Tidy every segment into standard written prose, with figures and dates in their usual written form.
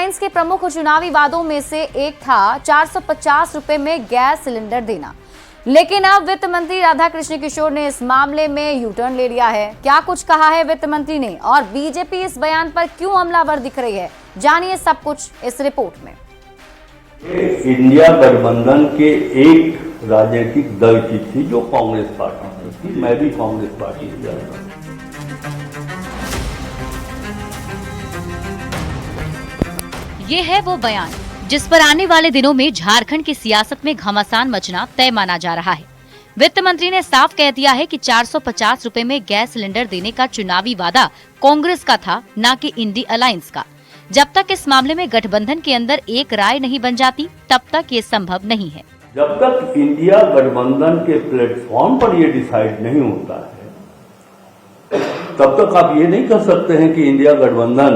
Alliance के प्रमुख चुनावी वादों में से एक था 450 रुपए में गैस सिलेंडर देना। लेकिन अब वित्त मंत्री राधाकृष्ण किशोर ने इस मामले में यू टर्न ले लिया है। क्या कुछ कहा है वित्त मंत्री ने और बीजेपी इस बयान पर क्यों हमलावर दिख रही है, जानिए सब कुछ इस रिपोर्ट में। इंडिया गठबंधन के एक राजनीतिक दल की थी जो कांग्रेस पार्टी थी। मैं भी कांग्रेस पार्टी से जाता हूं। ये है वो बयान जिस पर आने वाले दिनों में झारखंड की सियासत में घमासान मचना तय माना जा रहा है। वित्त मंत्री ने साफ कह दिया है कि 450 रुपए में गैस सिलेंडर देने का चुनावी वादा कांग्रेस का था, न कि इंडी अलायंस का। जब तक इस मामले में गठबंधन के अंदर एक राय नहीं बन जाती, तब तक ये संभव नहीं है। जब तक इंडिया गठबंधन के प्लेटफॉर्म पर ये डिसाइड नहीं होता है, तब तक आप ये नहीं कर सकते हैं कि इंडिया गठबंधन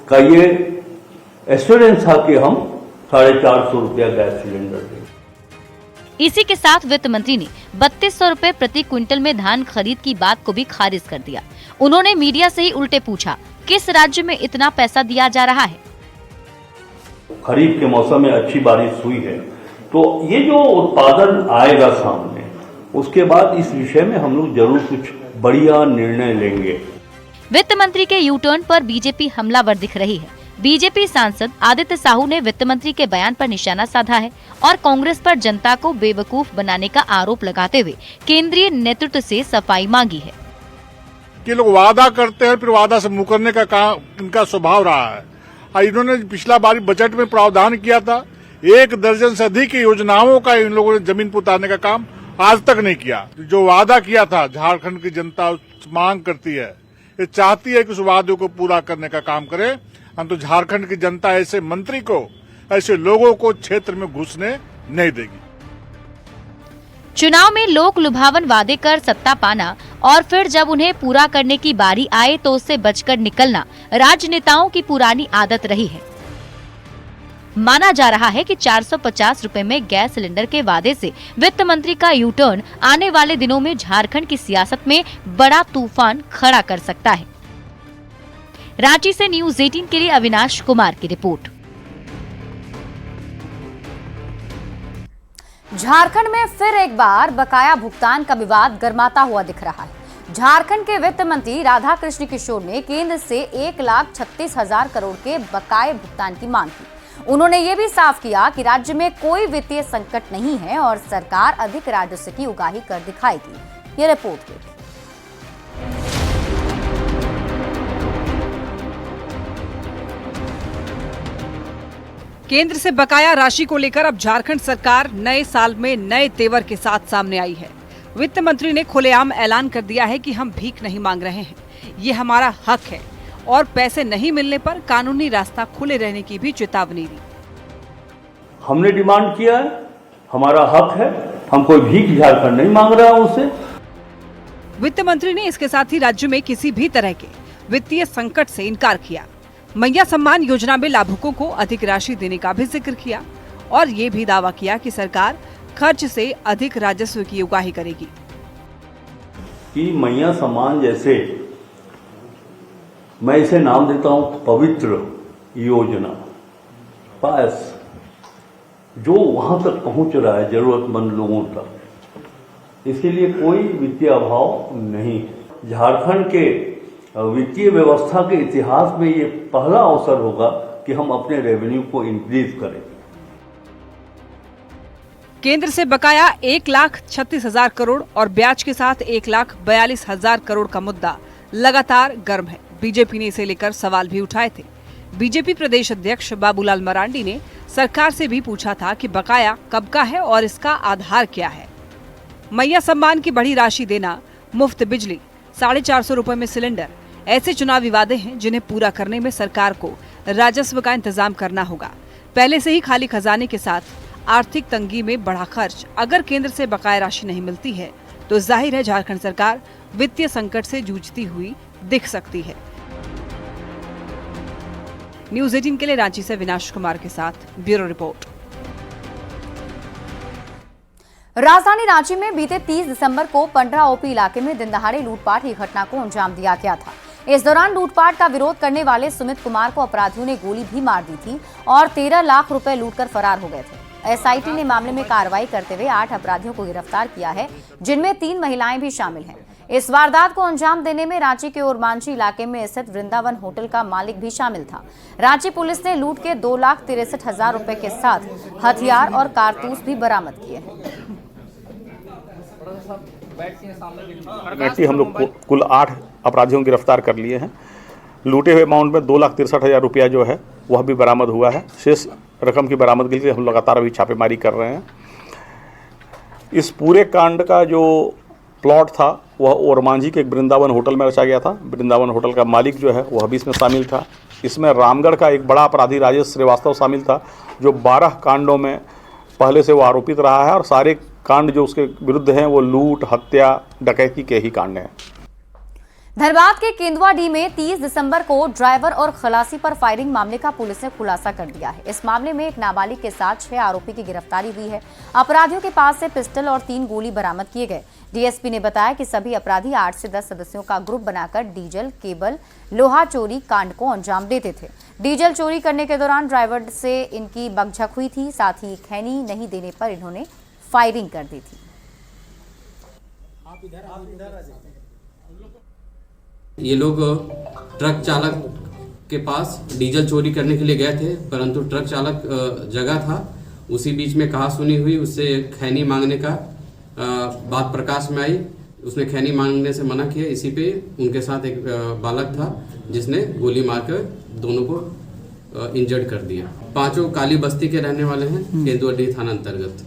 का ये एश्योरेंस था कि हम 450 रुपया गैस सिलेंडर देंगे। इसी के साथ वित्त मंत्री ने 3200 रुपए प्रति क्विंटल में धान खरीद की बात को भी खारिज कर दिया। उन्होंने मीडिया से ही उल्टे पूछा, किस राज्य में इतना पैसा दिया जा रहा है? खरीफ के मौसम में अच्छी बारिश हुई है, तो ये जो उत्पादन आएगा सामने, उसके बाद इस विषय में हम लोग जरूर कुछ बढ़िया निर्णय लेंगे। वित्त मंत्री के यू टर्न पर बीजेपी हमलावर दिख रही है। बीजेपी सांसद आदित्य साहू ने वित्त मंत्री के बयान पर निशाना साधा है और कांग्रेस पर जनता को बेवकूफ बनाने का आरोप लगाते हुए केंद्रीय नेतृत्व से सफाई मांगी है कि लोग वादा करते हैं, फिर वादा से मुकरने का काम इनका स्वभाव रहा है। और इन्होंने पिछला बार बजट में प्रावधान किया था, 1 दर्जन से अधिक योजनाओं का इन लोगों ने जमीन पर उतारने का काम आज तक नहीं किया। जो वादा किया था, झारखंड की जनता मांग करती है, ये चाहती है कि उस वादे को पूरा करने का काम करे। हम तो झारखंड की जनता ऐसे मंत्री को, ऐसे लोगों को क्षेत्र में घुसने नहीं देगी। चुनाव में लोक लुभावन वादे कर सत्ता पाना और फिर जब उन्हें पूरा करने की बारी आए तो उससे बचकर निकलना राजनेताओं की पुरानी आदत रही है। माना जा रहा है कि 450 रुपए में गैस सिलेंडर के वादे से वित्त मंत्री का यू टर्न आने वाले दिनों में झारखंड की सियासत में बड़ा तूफान खड़ा कर सकता है। रांची से न्यूज़ 18 के लिए अविनाश कुमार की रिपोर्ट। झारखंड में फिर एक बार बकाया भुगतान का विवाद गर्माता हुआ दिख रहा है। झारखंड के वित्त मंत्री राधाकृष्ण किशोर ने केंद्र से 1,36,000 करोड़ के बकाये भुगतान की मांग की। उन्होंने ये भी साफ किया कि राज्य में कोई वित्तीय संकट नहीं है और सरकार अधिक राजस्व की उगाही कर दिखाएगी। ये रिपोर्ट देखिए। केंद्र से बकाया राशि को लेकर अब झारखंड सरकार नए साल में नए तेवर के साथ सामने आई है। वित्त मंत्री ने खुलेआम ऐलान कर दिया है कि हम भीख नहीं मांग रहे हैं, ये हमारा हक है और पैसे नहीं मिलने पर कानूनी रास्ता खुले रहने की भी चेतावनी दी। हमने डिमांड किया है, हमारा हक है, हम कोई भीख झारखंड नहीं मांग रहा उससे। वित्त मंत्री ने इसके साथ ही राज्य में किसी भी तरह के वित्तीय संकट से इनकार किया। मैया सम्मान योजना में लाभुकों को अधिक राशि देने का भी जिक्र किया और ये भी दावा किया कि सरकार खर्च से अधिक राजस्व की उगाही करेगी। कि मैया सम्मान जैसे, मैं इसे नाम देता हूं पवित्र योजना, पास जो वहां तक पहुंच रहा है जरूरतमंद लोगों तक, इसके लिए कोई वित्तीय अभाव नहीं है। झारखंड के वित्तीय व्यवस्था के इतिहास में ये पहला अवसर होगा कि हम अपने रेवेन्यू को इंक्रीज करें। केंद्र से बकाया 1,36,000 करोड़ और ब्याज के साथ 1,42,000 करोड़ का मुद्दा लगातार गर्म है। बीजेपी ने इसे लेकर सवाल भी उठाए थे। बीजेपी प्रदेश अध्यक्ष बाबूलाल मरांडी ने सरकार से भी पूछा था कि बकाया कब का है और इसका आधार क्या है। मैया सम्मान की बड़ी राशि देना, मुफ्त बिजली, 450 रुपए में सिलेंडर, ऐसे चुनावी वादे हैं जिन्हें पूरा करने में सरकार को राजस्व का इंतजाम करना होगा। पहले से ही खाली खजाने के साथ आर्थिक तंगी में बढ़ा खर्च, अगर केंद्र से बकाया राशि नहीं मिलती है तो जाहिर है झारखंड सरकार वित्तीय संकट से जूझती हुई दिख सकती है। न्यूज़ 18 के लिए रांची से अविनाश कुमार के साथ ब्यूरो रिपोर्ट। राजधानी रांची में बीते 30 दिसंबर को पंडरा ओपी इलाके में दिन दहाड़े लूटपाट की घटना को अंजाम दिया गया था। इस दौरान लूटपाट का विरोध करने वाले सुमित कुमार को अपराधियों ने गोली भी मार दी थी और 13 लाख रुपए लूटकर फरार हो गए थे। एसआईटी ने मामले में कार्रवाई करते हुए 8 अपराधियों को गिरफ्तार किया है, जिनमें 3 महिलाएं भी शामिल हैं। इस वारदात को अंजाम देने में रांची के ओरमांझी इलाके में स्थित वृंदावन होटल का मालिक भी शामिल था। रांची पुलिस ने लूट के 2,63,000 रुपए के साथ हथियार और कारतूस भी बरामद किए हैं। हम लोग कुल 8 अपराधियों को गिरफ्तार कर लिए हैं। लूटे हुए अमाउंट में 2,63,000 रुपया जो है वह भी बरामद हुआ है। शेष रकम की बरामदगी के लिए हम लगातार अभी छापेमारी कर रहे हैं। इस पूरे कांड का जो प्लॉट था वह ओरमांझी के एक वृंदावन होटल में रचा गया था। वृंदावन होटल का मालिक जो है वह भी इसमें शामिल था। इसमें रामगढ़ का एक बड़ा अपराधी राजेश श्रीवास्तव शामिल था, जो 12 कांडों में पहले से वो आरोपित रहा है और सारे कांड जो उसके विरुद्ध हैं वो लूट, हत्या, डकैती के ही कांड हैं। धनबाद के केंदुआडीह में 30 दिसंबर को ड्राइवर और खलासी पर फायरिंग मामले का पुलिस ने खुलासा कर दिया है। इस मामले में एक नाबालिग के साथ 6 आरोपी की गिरफ्तारी हुई है। अपराधियों के पास से पिस्टल और 3 गोली बरामद किए गए। डीएसपी ने बताया कि सभी अपराधी 8 से 10 सदस्यों का ग्रुप बनाकर डीजल, केबल, लोहा चोरी कांड को अंजाम देते थे। डीजल चोरी करने के दौरान ड्राइवर से इनकी बकझक हुई थी, साथ ही खैनी नहीं देने पर इन्होंने फायरिंग कर दी थी। ये लोग ट्रक चालक के पास डीजल चोरी करने के लिए गए थे, परंतु ट्रक चालक जगह था। उसी बीच में कहा सुनी हुई उससे खैनी मांगने का बात प्रकाश में आई। उसने खैनी मांगने से मना किया। इसी पे उनके साथ एक बालक था जिसने गोली मारकर दोनों को इंजर्ड कर दिया। 5 काली बस्ती के रहने वाले हैं, केंदुआडीह थाना अंतर्गत।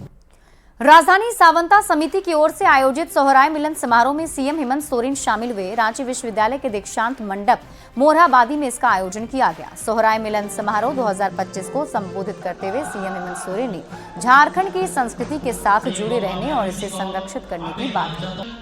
राजधानी सावंता समिति की ओर से आयोजित सोहराय मिलन समारोह में सीएम हेमंत सोरेन शामिल हुए। रांची विश्वविद्यालय के दीक्षांत मंडप मोरहाबादी में इसका आयोजन किया गया। सोहराय मिलन समारोह 2025 को संबोधित करते हुए सीएम हेमंत सोरेन ने झारखंड की संस्कृति के साथ जुड़े रहने और इसे संरक्षित करने की बात की।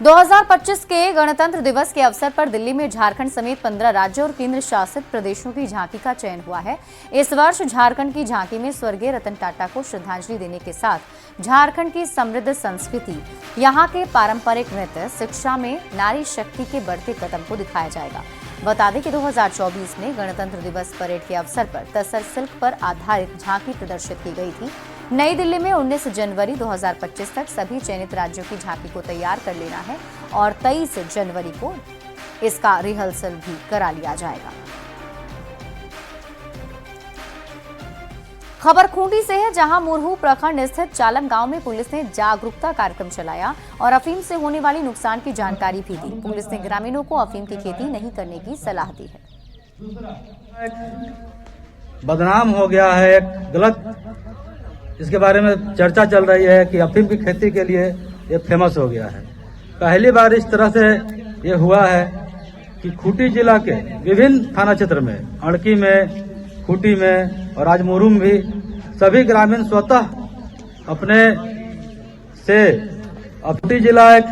2025 के गणतंत्र दिवस के अवसर पर दिल्ली में झारखंड समेत 15 राज्यों और केंद्र शासित प्रदेशों की झांकी का चयन हुआ है। इस वर्ष झारखंड की झांकी में स्वर्गीय रतन टाटा को श्रद्धांजलि देने के साथ झारखंड की समृद्ध संस्कृति, यहाँ के पारंपरिक नृत्य, शिक्षा में नारी शक्ति के बढ़ते कदम को दिखाया जाएगा। बता दें कि 2024 में गणतंत्र दिवस परेड के अवसर पर तसर सिल्क पर आधारित झांकी प्रदर्शित की गई थी। नई दिल्ली में 19 जनवरी 2025 तक सभी चयनित राज्यों की झांकी को तैयार कर लेना है और 23 जनवरी को इसका रिहर्सल भी करा लिया जाएगा। खबर खूंटी से है, जहां मुरहू प्रखंड स्थित चालम गांव में पुलिस ने जागरूकता कार्यक्रम चलाया और अफीम से होने वाली नुकसान की जानकारी भी दी। पुलिस ने ग्रामीणों को अफीम की खेती नहीं करने की सलाह दी है। बदनाम हो गया है, एक गलत इसके बारे में चर्चा चल रही है कि अफीम की खेती के लिए ये फेमस हो गया है। पहली बार इस तरह से ये हुआ है कि खूंटी जिला के विभिन्न थाना क्षेत्र में, अड़की में, खूंटी में और आज मुरुम भी सभी ग्रामीण स्वतः अपने से खूंटी जिला एक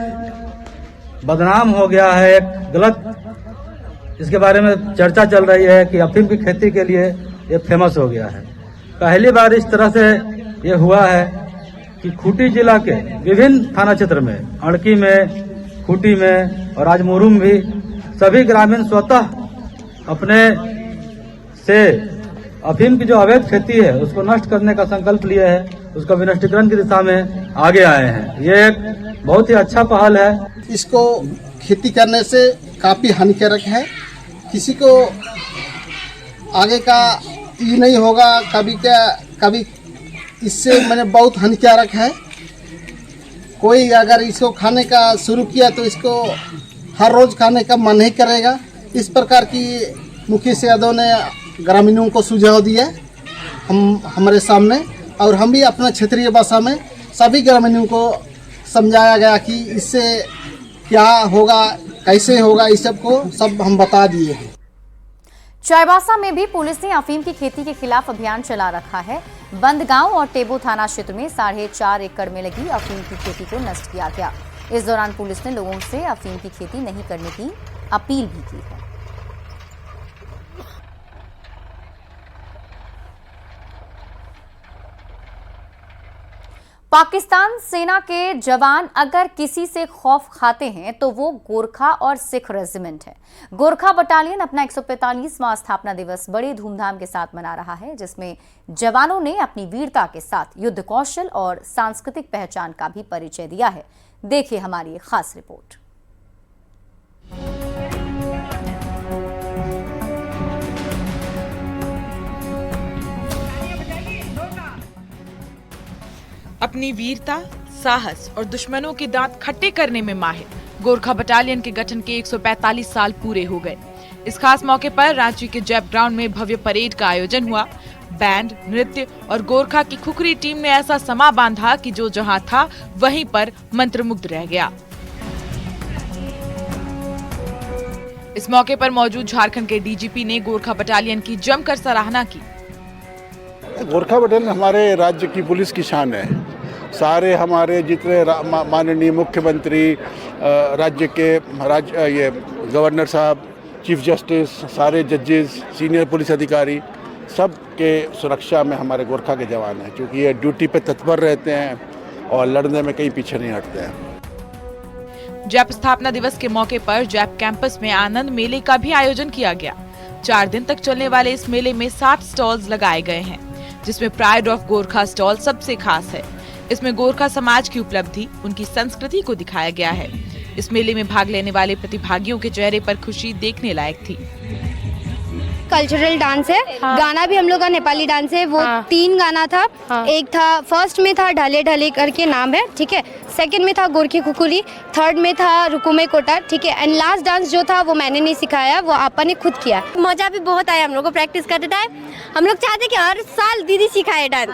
बदनाम हो गया है, एक गलत इसके बारे में चर्चा चल रही है कि अफीम की खेती के लिए ये फेमस हो गया है। पहली बार इस तरह से ये हुआ है कि खूंटी जिला के विभिन्न थाना क्षेत्र में, अड़की में, खूंटी में और आज मुरुम भी सभी ग्रामीण स्वतः अपने से अफीम की जो अवैध खेती है उसको नष्ट करने का संकल्प लिए है, उसका विनष्टीकरण की दिशा में आगे आए हैं। ये एक बहुत ही अच्छा पहल है। इसको खेती करने से काफी हानिकारक है। किसी को आगे का ये नहीं होगा कभी इससे मैंने बहुत हानिकारक है। कोई अगर इसको खाने का शुरू किया तो इसको हर रोज खाने का मन नहीं करेगा। इस प्रकार की मुकेश यादव ने ग्रामीणों को सुझाव दिया हमारे सामने, और हम भी अपना क्षेत्रीय भाषा में सभी ग्रामीणों को समझाया गया कि इससे क्या होगा, कैसे होगा, इस सब को सब हम बता दिए हैं। चाईबासा में भी पुलिस ने अफीम की खेती के खिलाफ अभियान चला रखा है। बंदगांव और टेबो थाना क्षेत्र में 4.5 एकड़ में लगी अफीम की खेती को नष्ट किया गया। इस दौरान पुलिस ने लोगों से अफीम की खेती नहीं करने की अपील भी की है। पाकिस्तान सेना के जवान अगर किसी से खौफ खाते हैं तो वो गोरखा और सिख रेजिमेंट है। गोरखा बटालियन अपना 145वां स्थापना दिवस बड़े धूमधाम के साथ मना रहा है, जिसमें जवानों ने अपनी वीरता के साथ युद्ध कौशल और सांस्कृतिक पहचान का भी परिचय दिया है। देखिए हमारी एक खास रिपोर्ट। अपनी वीरता, साहस और दुश्मनों के दांत खट्टे करने में माहिर गोरखा बटालियन के गठन के 145 साल पूरे हो गए। इस खास मौके पर रांची के जैप ग्राउंड में भव्य परेड का आयोजन हुआ। बैंड, नृत्य और गोरखा की खुखरी टीम ने ऐसा समा बांधा कि जो जहां था वहीं पर मंत्रमुग्ध रह गया। इस मौके पर मौजूद झारखंड के डीजीपी ने गोरखा बटालियन की जमकर सराहना की। गोरखा बटालियन हमारे राज्य की पुलिस की शान है। सारे हमारे जितने माननीय मुख्यमंत्री, राज्य के ये गवर्नर साहब, चीफ जस्टिस, सारे जजेस, सीनियर पुलिस अधिकारी, सब के सुरक्षा में हमारे गोरखा के जवान हैं, क्योंकि ये ड्यूटी पे तत्पर रहते हैं और लड़ने में कहीं पीछे नहीं हटते हैं। जैप स्थापना दिवस के मौके पर जैप कैंपस में आनंद मेले का भी आयोजन किया गया। 4 दिन तक चलने वाले इस मेले में 60 स्टॉल्स लगाए गए हैं, जिसमें प्राइड ऑफ गोरखा स्टॉल सबसे खास है। इसमें गोरखा समाज की उपलब्धि, उनकी संस्कृति को दिखाया गया है। इस मेले में भाग लेने वाले प्रतिभागियों के चेहरे पर खुशी देखने लायक थी। कल्चरल डांस है। हाँ। गाना भी हम लोग का नेपाली डांस है। वो 3 गाना था। हाँ। एक था, फर्स्ट में था ढले ढले करके नाम है, ठीक है। सेकंड में था गोरखी खुकुली, थर्ड में था रुकुमे कोटा, ठीक है। एंड लास्ट डांस जो था वो मैंने नहीं सिखाया, वो आपा ने खुद किया। मजा भी बहुत आया हम लोग को प्रैक्टिस करते टाइम। हम लोग चाहते कि हर साल दीदी सिखाए डांस।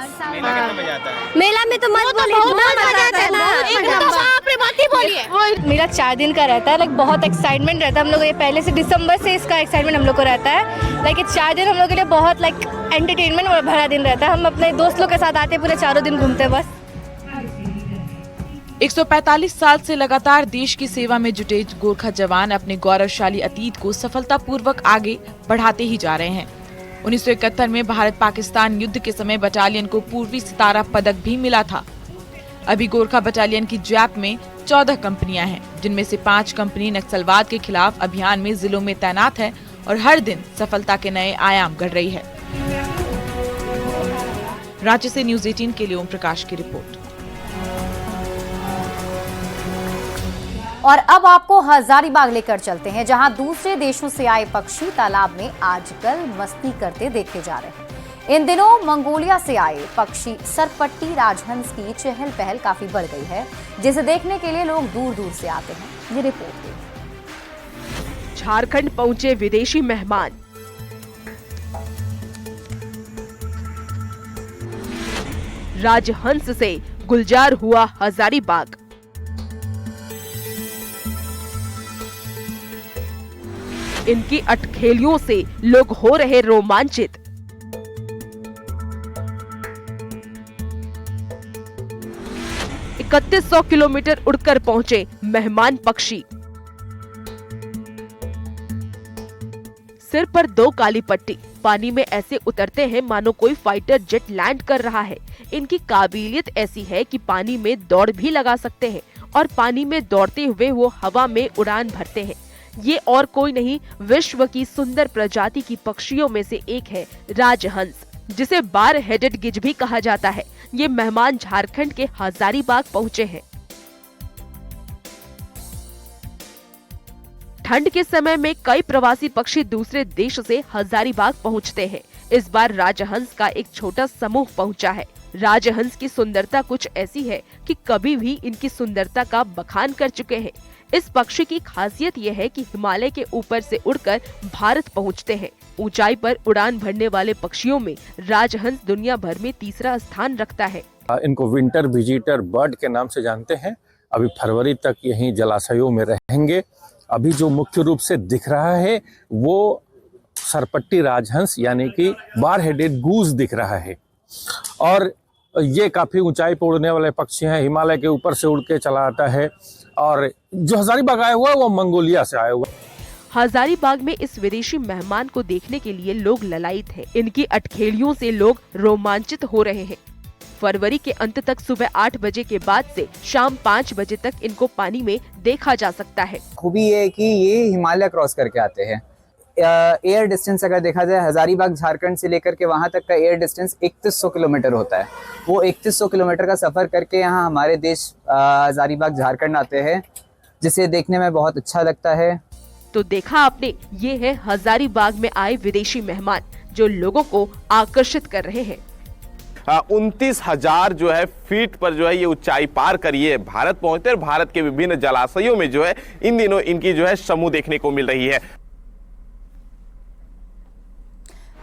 मेला में तो मत बोलिए। मेरा 4 दिन का रहता है, लाइक बहुत एक्साइटमेंट रहता है हम लोग। ये पहले से दिसंबर से इसका एक्साइटमेंट हम लोग को रहता है। लाइक 4 दिन हम लोग के लिए बहुत लाइक एंटरटेनमेंट और भरा दिन रहता है। हम अपने दोस्त लोग के साथ आते पूरे 4 दिन घूमते बस। 145 साल से लगातार देश की सेवा में जुटे गोरखा जवान अपने गौरवशाली अतीत को सफलतापूर्वक आगे बढ़ाते ही जा रहे हैं। 1971 में भारत पाकिस्तान युद्ध के समय बटालियन को पूर्वी सितारा पदक भी मिला था। अभी गोरखा बटालियन की जैप में 14 कंपनियां हैं, जिनमें से 5 कंपनी नक्सलवाद के खिलाफ अभियान में जिलों में तैनात है और हर दिन सफलता के नए आयाम गढ़ रही है। रांची से न्यूज़ 18 के लिए ओम प्रकाश की रिपोर्ट। और अब आपको हजारीबाग लेकर चलते हैं, जहां दूसरे देशों से आए पक्षी तालाब में आजकल मस्ती करते देखे जा रहे हैं। इन दिनों मंगोलिया से आए पक्षी सरपट्टी राजहंस की चहल पहल काफी बढ़ गई है, जिसे देखने के लिए लोग दूर दूर से आते हैं। ये रिपोर्ट है। झारखंड पहुंचे विदेशी मेहमान। राजहंस से गुलजार हुआ हजारीबाग। इनकी अटखेलियों से लोग हो रहे रोमांचित। इकतीस 3100 किलोमीटर उड़कर पहुंचे मेहमान पक्षी। सिर पर 2 काली पट्टी, पानी में ऐसे उतरते हैं मानो कोई फाइटर जेट लैंड कर रहा है। इनकी काबिलियत ऐसी है कि पानी में दौड़ भी लगा सकते हैं और पानी में दौड़ते हुए वो हवा में उड़ान भरते हैं। ये और कोई नहीं, विश्व की सुंदर प्रजाति की पक्षियों में से एक है राजहंस, जिसे बार हेडेड गिज भी कहा जाता है। ये मेहमान झारखंड के हजारीबाग पहुंचे हैं। ठंड के समय में कई प्रवासी पक्षी दूसरे देश से हजारीबाग पहुंचते हैं। इस बार राजहंस का एक छोटा समूह पहुंचा है। राजहंस की सुंदरता कुछ ऐसी है कि कभी भी इनकी सुंदरता का बखान कर चुके हैं। इस पक्षी की खासियत यह है कि हिमालय के ऊपर से उड़कर भारत पहुंचते हैं। ऊंचाई पर उड़ान भरने वाले पक्षियों में राजहंस दुनिया भर में तीसरा स्थान रखता है। इनको विंटर विजिटर बर्ड के नाम से जानते हैं। अभी फरवरी तक यहीं जलाशयों में रहेंगे। अभी जो मुख्य रूप से दिख रहा है वो सरपट्टी राजहंस यानी कि बार हेडेड गूज दिख रहा है, और ये काफी ऊंचाई पर उड़ने वाले पक्षी हैं। हिमालय के ऊपर से उड़ के चला आता है, और जो हजारीबाग आया हुआ है वो मंगोलिया से आया हुआ है। हजारीबाग में इस विदेशी मेहमान को देखने के लिए लोग ललायित हैं। इनकी अटखेलियों से लोग रोमांचित हो रहे हैं। फरवरी के अंत तक सुबह 8 बजे के बाद से शाम 5 बजे तक इनको पानी में देखा जा सकता है। खूबी ये है कि ये हिमालय क्रॉस करके आते हैं। एयर डिस्टेंस अगर देखा जाए हजारीबाग झारखंड से लेकर के वहां तक का एयर डिस्टेंस 3100 किलोमीटर होता है। वो 3100 किलोमीटर का सफर करके यहाँ हमारे देश हजारीबाग झारखंड आते हैं, जिसे देखने में बहुत अच्छा लगता है। तो देखा आपने, ये है हजारीबाग में आए विदेशी मेहमान जो लोगों को आकर्षित कर रहे हैं। 29,000 जो है फीट पर जो है ये ऊंचाई पार करिए भारत पहुंचते हैं। भारत के विभिन्न जलाशयों में जो है इन दिनों इनकी जो है समूह देखने को मिल रही है।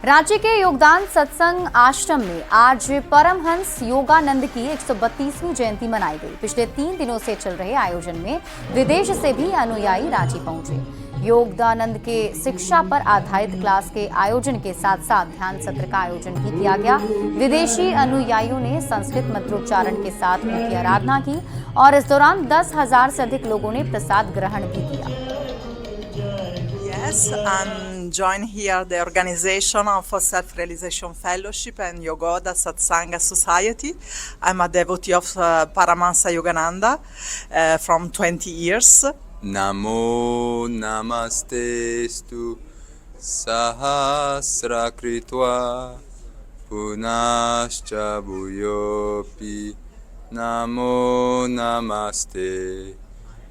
रांची के योगदान सत्संग आश्रम में आज परमहंस योगानंद की 132वीं जयंती मनाई गई। पिछले 3 दिनों से चल रहे आयोजन में विदेश से भी अनुयायी रांची पहुंचे। योगदानंद के शिक्षा पर आधारित क्लास के आयोजन के साथ साथ ध्यान सत्र का आयोजन भी किया गया। विदेशी अनुयायियों ने संस्कृत मंत्रोच्चारण के साथ उनकी आराधना की और इस दौरान 10,000 से अधिक लोगों ने प्रसाद ग्रहण भी किया। Yes, I'm joined here the organization of Self-Realization Fellowship and Yogoda Satsanga Society. I'm a devotee of Paramahansa Yogananda from 20 years. Namo Namastestu Sahasra Kritva Punascha Bhuyopi Namo Namaste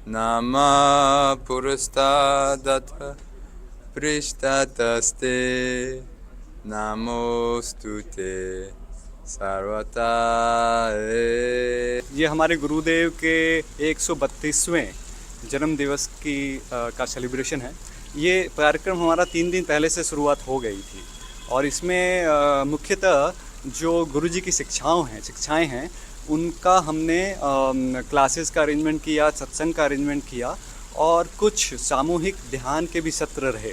Nama Purastadata पृष्ठतस्ते नमोस्तुते सर्वथा। ये हमारे गुरुदेव के 132वें जन्म दिवस का celebration है। ये कार्यक्रम हमारा 3 दिन पहले से शुरुआत हो गई थी और इसमें मुख्यतः जो गुरुजी की शिक्षाएं हैं उनका हमने क्लासेस का अरेंजमेंट किया, सत्संग का अरेंजमेंट किया और कुछ सामूहिक ध्यान के भी सत्र रहे।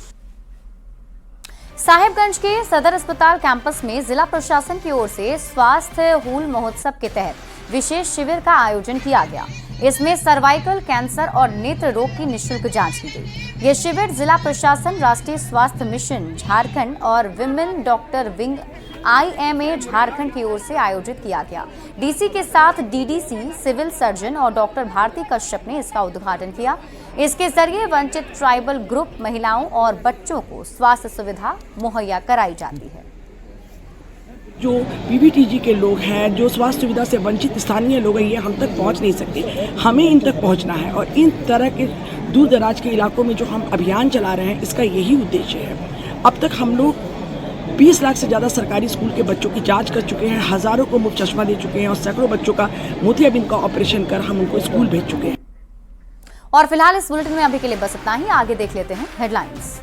साहिबगंज के सदर अस्पताल कैंपस में जिला प्रशासन की ओर से स्वास्थ्य हूल महोत्सव के तहत विशेष शिविर का आयोजन किया गया। इसमें सर्वाइकल कैंसर और नेत्र रोग की निःशुल्क जांच की गई। यह शिविर जिला प्रशासन, राष्ट्रीय स्वास्थ्य मिशन झारखंड और women doctor wing IMA Jharkhand की ओर से आयोजित किया गया। डीसी के साथ डीडीसी, सिविल सर्जन और डॉक्टर भारती कश्यप ने इसका उद्घाटन किया। इसके जरिए वंचित ट्राइबल ग्रुप महिलाओं और बच्चों को स्वास्थ्य सुविधा मुहैया कराई जाती है। जो PBTG के लोग हैं, जो स्वास्थ्य सुविधा से वंचित स्थानीय लोग हैं, ये हम तक पहुंच नहीं सकते। हमें इन तक पहुंचना है और इन तरह के दूर दराज के इलाकों में जो हम अभियान चला रहे हैं, इसका यही उद्देश्य है। अब तक हम लोग 20 लाख से ज़्यादा सरकारी स्कूल के बच्चों की जांच कर चुके हैं, हज़ारों को मुफ्त चश्मा दे चुके हैं और सैकड़ों बच्चों का मोतियाबिंद का ऑपरेशन कर हम उनको स्कूल भेज चुके हैं। और फिलहाल इस बुलेटिन में अभी के लिए बस इतना ही। आगे देख लेते हैं हेडलाइंस।